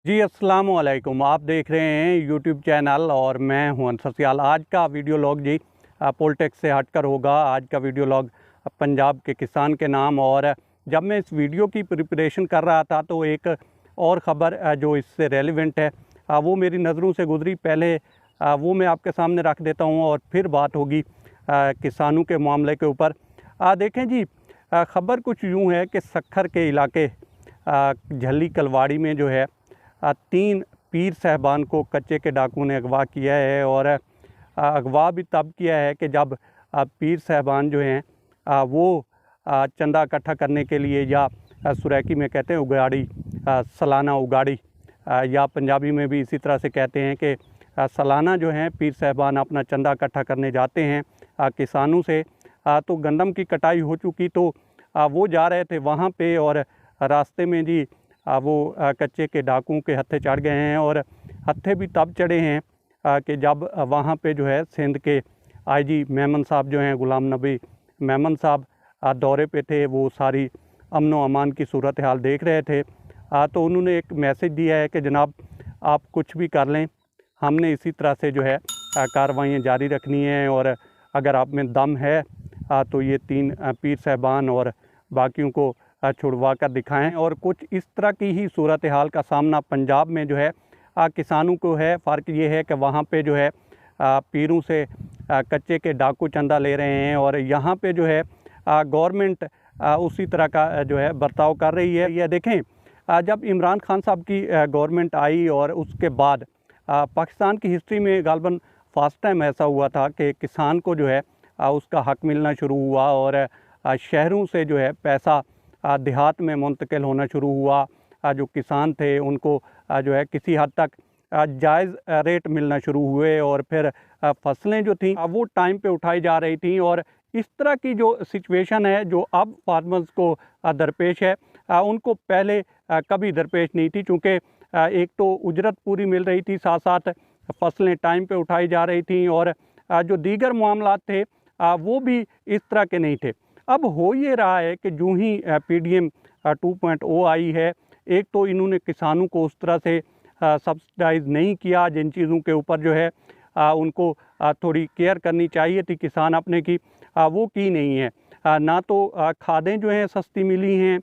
जी अस्सलाम वालेकुम। आप देख रहे हैं यूट्यूब चैनल और मैं हूं अंसर सियाल। आज का वीडियो लॉग जी पॉलिटिक्स से हटकर होगा। आज का वीडियो लॉग पंजाब के किसान के नाम। और जब मैं इस वीडियो की प्रिपरेशन कर रहा था तो एक और ख़बर जो इससे रेलिवेंट है वो मेरी नज़रों से गुजरी। पहले वो मैं आपके सामने रख देता हूं और फिर बात होगी किसानों के मामले के ऊपर। देखें जी, ख़बर कुछ यूँ है कि सक्खर के इलाके झल्ली कलवाड़ी में जो है 3 पीर साहबान को कच्चे के डाकुओं ने अगवा किया है। और अगवा भी तब किया है कि जब पीर साहबान जो हैं वो चंदा इकट्ठा करने के लिए, या सुरैकी में कहते हैं उगाड़ी, सालाना उगाड़ी, या पंजाबी में भी इसी तरह से कहते हैं कि सालाना जो हैं पीर साहबान अपना चंदा इकट्ठा करने जाते हैं किसानों से। तो गंदम की कटाई हो चुकी, तो वो जा रहे थे वहाँ पे और रास्ते में जी वो कच्चे के डाकुओं के हत्थे चढ़ गए हैं। और हत्थे भी तब चढ़े हैं कि जब वहाँ पे जो है सिंध के आईजी मेमन साहब जो हैं, गुलाम नबी मेमन साहब दौरे पे थे। वो सारी अमन व अमान की सूरत हाल देख रहे थे। तो उन्होंने एक मैसेज दिया है कि जनाब आप कुछ भी कर लें, हमने इसी तरह से जो है कार्रवाइयाँ जारी रखनी है। और अगर आप में दम है तो ये 3 पीर साहबान और बाकियों को छुड़वा कर दिखाएँ। और कुछ इस तरह की ही सूरत हाल का सामना पंजाब में जो है किसानों को है। फ़र्क ये है कि वहाँ पे जो है पीरों से कच्चे के डाकू चंदा ले रहे हैं, और यहाँ पे जो है गवर्नमेंट उसी तरह का जो है बर्ताव कर रही है। यह देखें, जब इमरान खान साहब की गवर्नमेंट आई और उसके बाद पाकिस्तान की हिस्ट्री में गालबन फर्स्ट टाइम ऐसा हुआ था कि किसान को जो है उसका हक मिलना शुरू हुआ। और शहरों से जो है पैसा देहात में मुंतकिल होना शुरू हुआ। जो किसान थे उनको जो है किसी हद तक जायज़ रेट मिलना शुरू हुए। और फिर फसलें जो थीं वो टाइम पे उठाई जा रही थीं। और इस तरह की जो सिचुएशन है जो अब फार्मर्स को दरपेश है, उनको पहले कभी दरपेश नहीं थी। चूँकि एक तो उजरत पूरी मिल रही थी, साथ साथ फसलें टाइम पे उठाई जा रही थीं, और जो दीगर मामलात थे वो भी इस तरह के नहीं थे। अब हो ये रहा है कि जो ही PDM 2.0 आई है, एक तो इन्होंने किसानों को उस तरह से सब्सिडाइज़ नहीं किया जिन चीज़ों के ऊपर जो है उनको थोड़ी केयर करनी चाहिए थी किसान अपने की, वो की नहीं है। ना तो खादें जो हैं सस्ती मिली हैं,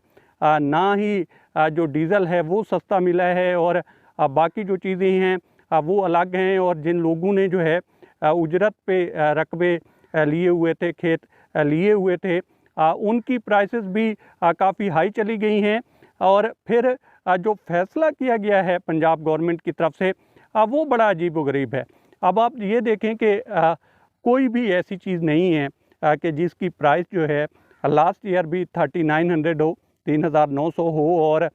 ना ही जो डीज़ल है वो सस्ता मिला है, और बाकी जो चीज़ें हैं वो अलग हैं। और जिन लोगों ने जो है उजरत पे रकबे लिए हुए थे, खेत लिए हुए थे, उनकी प्राइसेस भी काफ़ी हाई चली गई हैं। और फिर जो फ़ैसला किया गया है पंजाब गवर्नमेंट की तरफ से वो बड़ा अजीब-ओ-गरीब है। अब आप ये देखें कि कोई भी ऐसी चीज़ नहीं है कि जिसकी प्राइस जो है लास्ट ईयर भी 3900 हो, 3900 हो, और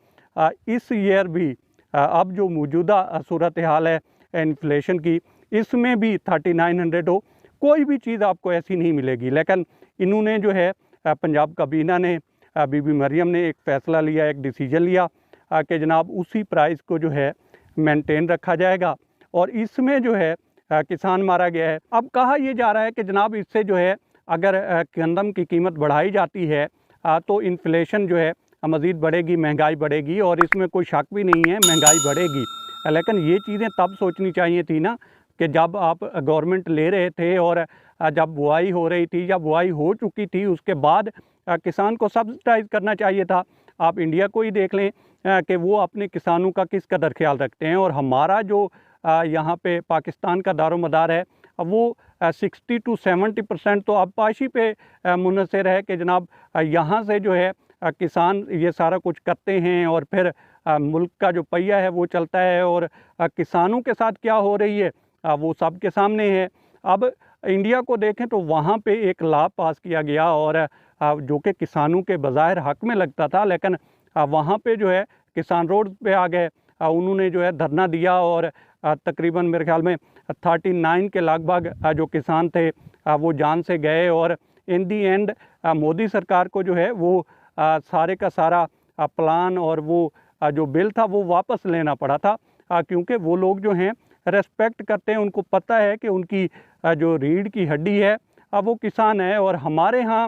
इस ईयर भी अब जो मौजूदा सूरत हाल है इन्फ्लेशन की, इसमें भी 3900 हो। कोई भी चीज़ आपको ऐसी नहीं मिलेगी। लेकिन इन्होंने जो है पंजाब काबीना ने, बीबी मरियम ने एक फ़ैसला लिया, एक डिसीजन लिया कि जनाब उसी प्राइस को जो है मेंटेन रखा जाएगा। और इसमें जो है किसान मारा गया है। अब कहा यह जा रहा है कि जनाब इससे जो है अगर गंदम की कीमत बढ़ाई जाती है तो इन्फ्लेशन जो है मज़ीद बढ़ेगी, महंगाई बढ़ेगी, और इसमें कोई शक भी नहीं है महंगाई बढ़ेगी। लेकिन ये चीज़ें तब सोचनी चाहिए थी ना कि जब आप गवर्नमेंट ले रहे थे और जब बुआई हो रही थी या बुआई हो चुकी थी, उसके बाद किसान को सब्सिडाइज़ करना चाहिए था। आप इंडिया को ही देख लें कि वो अपने किसानों का किस कदर ख्याल रखते हैं। और हमारा जो यहाँ पे पाकिस्तान का दारोमदार है वो 60 to 70% तो आबपाशी पे मुनहसर है कि जनाब यहाँ से जो है किसान ये सारा कुछ करते हैं, और फिर मुल्क का जो पहिया है वो चलता है। और किसानों के साथ क्या हो रही है वो सब के सामने है। अब इंडिया को देखें तो वहाँ पे एक लॉ पास किया गया, और जो कि किसानों के बज़ाहिर हक़ में लगता था, लेकिन वहाँ पे जो है किसान रोड पे आ गए। उन्होंने जो है धरना दिया, और तकरीबन मेरे ख्याल में 39 के लगभग जो किसान थे वो जान से गए। और इन दी एंड मोदी सरकार को जो है वो सारे का सारा प्लान और वो जो बिल था वो वापस लेना पड़ा था, क्योंकि वो लोग जो हैं रेस्पेक्ट करते हैं, उनको पता है कि उनकी जो रीढ़ की हड्डी है वो किसान है। और हमारे यहाँ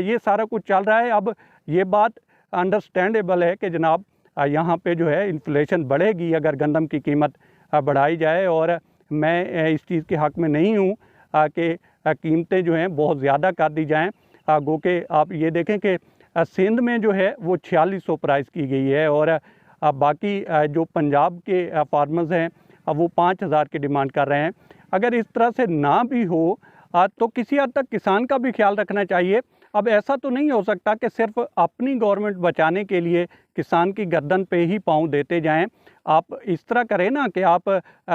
ये सारा कुछ चल रहा है। अब ये बात अंडरस्टैंडेबल है कि जनाब यहाँ पे जो है इन्फ्लेशन बढ़ेगी अगर गंदम की कीमत बढ़ाई जाए। और मैं इस चीज़ के हक़ में नहीं हूँ कि कीमतें जो हैं बहुत ज़्यादा कर दी जाएँ। गो के आप ये देखें कि सिंध में जो है वो 4600 प्राइस की गई है और बाकी जो पंजाब के फार्मर्स हैं वो 5000 की डिमांड कर रहे हैं। अगर इस तरह से ना भी हो तो किसी हद तक किसान का भी ख्याल रखना चाहिए। अब ऐसा तो नहीं हो सकता कि सिर्फ अपनी गवर्नमेंट बचाने के लिए किसान की गर्दन पे ही पाँव देते जाएं। आप इस तरह करें ना कि आप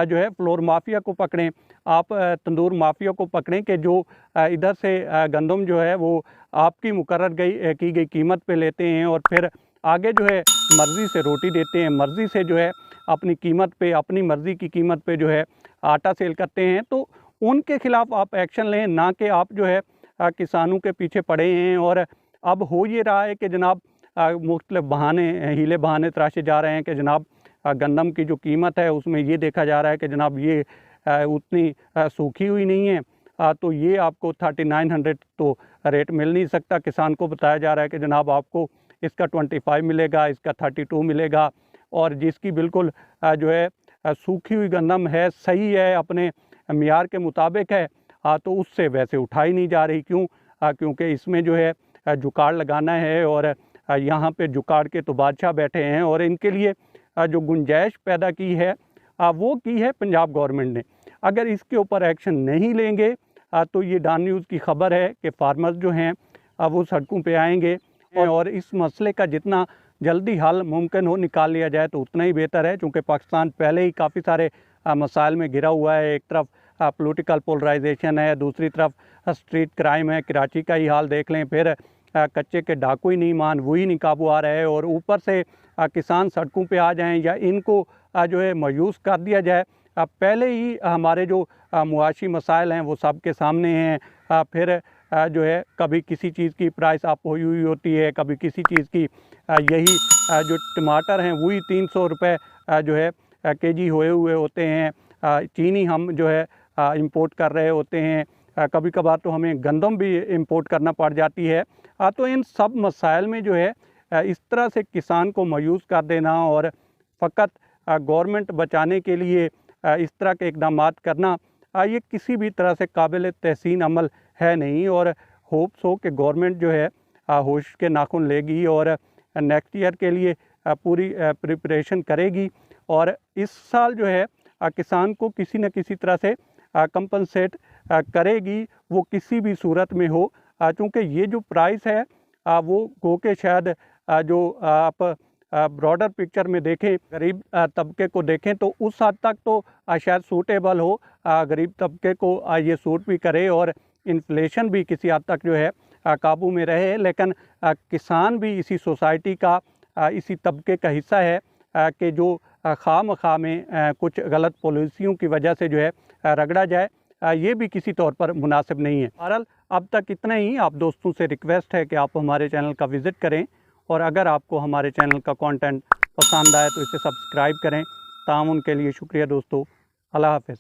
जो है फ्लोर माफिया को पकड़ें, आप तंदूर माफिया को पकड़ें कि जो इधर से गंदम जो है वो आपकी मुकर्रर की गई कीमत पे लेते हैं और फिर आगे जो है मर्ज़ी से रोटी देते हैं, मर्ज़ी से जो है अपनी कीमत पे, अपनी मर्ज़ी की कीमत पे जो है आटा सेल करते हैं। तो उनके खिलाफ आप एक्शन लें, ना कि आप जो है किसानों के पीछे पड़े हैं। और अब हो ये रहा है कि जनाब मुख्तलिफ बहाने, हीले बहाने तराशे जा रहे हैं कि जनाब गंदम की जो कीमत है उसमें ये देखा जा रहा है कि जनाब ये उतनी सूखी हुई नहीं है, तो ये आपको 3900 तो रेट मिल नहीं सकता। किसान को बताया जा रहा है कि जनाब आपको इसका 25 मिलेगा, इसका 32 मिलेगा। और जिसकी बिल्कुल जो है सूखी हुई गंदम है, सही है, अपने मियार के मुताबिक है, तो उससे वैसे उठाई नहीं जा रही। क्यों? क्योंकि इसमें जो है जुगाड़ लगाना है और यहाँ पे जुगाड़ के तो बादशाह बैठे हैं और इनके लिए जो गुंजाइश पैदा की है वो की है पंजाब गवर्नमेंट ने। अगर इसके ऊपर एक्शन नहीं लेंगे तो ये डॉन न्यूज़ की खबर है कि फार्मर्स जो हैं वो सड़कों पे आएंगे और इस मसले का जितना जल्दी हल मुमकिन हो निकाल लिया जाए तो उतना ही बेहतर है। चूँकि पाकिस्तान पहले ही काफ़ी सारे मसाइल में घिरा हुआ है। एक तरफ पॉलिटिकल पोलराइजेशन है, दूसरी तरफ स्ट्रीट क्राइम है। कराची का ही हाल देख लें, फिर कच्चे के डाकू ही नहीं मान, वही नहीं काबू आ रहे हैं और ऊपर से किसान सड़कों पे आ जाएं या इनको जो है मायूस कर दिया जाए। पहले ही हमारे जो मुआशी मसाइल हैं वो सब के सामने हैं। फिर जो है कभी किसी चीज़ की प्राइस अप हुई होती है, कभी किसी चीज़ की यही जो टमाटर हैं वही 300 रुपये जो है केजी हुए होते हैं। चीनी हम जो है इंपोर्ट कर रहे होते हैं, कभी कभार तो हमें गंदम भी इंपोर्ट करना पड़ जाती है। तो इन सब मसाइल में जो है इस तरह से किसान को मायूस कर देना और फ़कत गवर्नमेंट बचाने के लिए इस तरह के इकदाम करना, ये किसी भी तरह से काबिल तहसीन अमल है नहीं। और होप्स हो कि गवर्नमेंट जो है होश के नाखून लेगी और नेक्स्ट ईयर के लिए पूरी प्रिपरेशन करेगी और इस साल जो है किसान को किसी न किसी तरह से कंपनसेट करेगी, वो किसी भी सूरत में हो। चूँकि ये जो प्राइस है वो गो के शायद जो आप ब्रॉडर पिक्चर में देखें, गरीब तबके को देखें तो उस हद तक तो शायद सूटेबल हो, गरीब तबके को ये सूट भी करे और इन्फ्लेशन भी किसी हद तक जो है काबू में रहे। लेकिन किसान भी इसी सोसाइटी का, इसी तबके का हिस्सा है कि जो खामखा में कुछ गलत पॉलिसियों की वजह से जो है रगड़ा जाए, ये भी किसी तौर पर मुनासिब नहीं है। बहरहाल अब तक इतना ही। आप दोस्तों से रिक्वेस्ट है कि आप हमारे चैनल का विज़िट करें और अगर आपको हमारे चैनल का कंटेंट पसंद आए तो इसे सब्सक्राइब करें। तामुन के लिए शुक्रिया दोस्तों। अल्लाह हाफ़िज़।